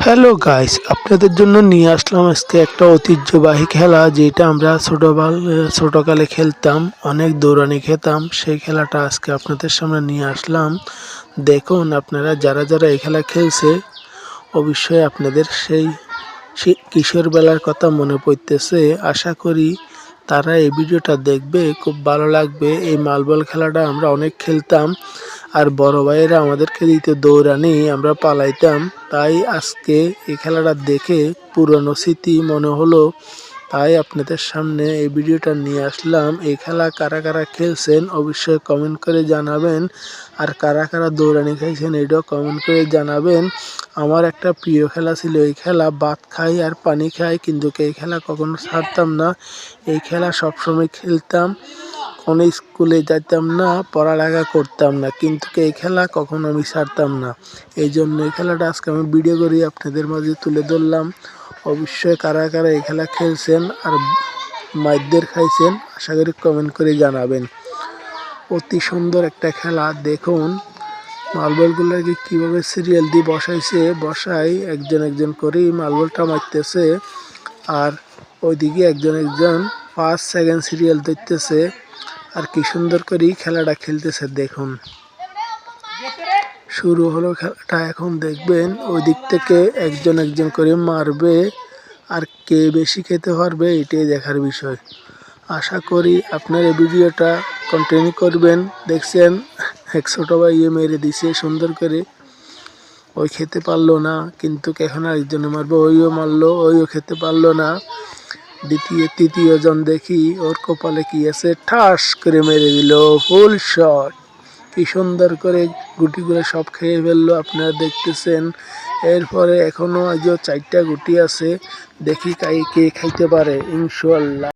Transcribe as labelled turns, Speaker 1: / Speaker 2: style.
Speaker 1: Hello guys, আপনাদের জন্য নিয়ে আসলাম আজকে একটা ঐতিহ্যবাহী খেলা যেটা আমরা ছোটকালে খেলতাম, অনেক দৌড়ানি খেতাম। সেই খেলাটা আজকে আপনাদের সামনে নিয়ে আসলাম। দেখুন, আপনারা যারা যারা এই খেলা খেলছে অবশ্যই আপনাদের সেই কিশোর বেলার কথা মনে পড়তেছে। আশা করি তারা এই ভিডিওটা দেখবে, খুব ভালো লাগবে। এই মার্বেল খেলাটা আমরা অনেক খেলতাম, আর বড় ভাইয়েরা আমাদেরকে দিত দৌড়ানি, আমরা পালাইতাম। তাই আজকে এই খেলাটা দেখে পুরনো স্মৃতি মনে হলো, তাই আপনাদের সামনে এই ভিডিওটা নিয়ে আসলাম। এই খেলা কারা কারা খেলছেন অবশ্যই কমেন্ট করে জানাবেন, আর কারা কারা দৌড়ানি খাইছেন এটাও কমেন্ট করে জানাবেন। আমার একটা প্রিয় খেলা ছিল এই খেলা, ভাত খাই আর পানি খাই, কিন্তু এই খেলা কখনো ছাড়তাম না। এই খেলা সবসময় খেলতাম, কোনো স্কুলে যেতাম না, পড়ালেখা করতাম না, কিন্তু এই খেলা কখনো আমি ছাড়তাম না। এই জন্য এই খেলাটা আজকে আমি ভিডিও করি আপনাদের মাঝে তুলে ধরলাম। অবশ্যই কারা কারা এই খেলা খেলছেন আর মাইরদের খাইছেন আশা করি কমেন্ট করে জানাবেন। অতি সুন্দর একটা খেলা। দেখুন মার্বেলগুলোকে কীভাবে সিরিয়াল দিয়ে বসাই একজন একজন করেই মার্বেলটা মারতেছে, আর ওইদিকে একজন 5 সেকেন্ড সিরিয়াল ধরতেছে, আর কি সুন্দর করে খেলাটা খেলতেছে। দেখুন শুরু হলো খেলাটা, এখন দেখবেন ওই দিক থেকে একজন একজন করে মারবে, আর কে বেশি খেতে পারবে এটাই দেখার বিষয়। আশা করি আপনার এই ভিডিওটা কন্টিনিউ করবেন। দেখছেন এক ছোট ভাই মেরে দিছে সুন্দর করে, ওই খেতে পারলো না, কিন্তু এখন আরেকজনে মারবে, ওইও মারলো, ওইও খেতে পারলো না। তৃতীয় জন দেখি ওর কপালে কি আছে, ঠাস করে মেরে দিল ফুল শট। কি সুন্দর করে গুটিগুলো সব খেয়ে ফেললো, আপনারা দেখতেছেন। এরপরে এখনো আজও 4টা গুটি আছে, দেখি কে খাইতে পারে ইনশাআল্লাহ।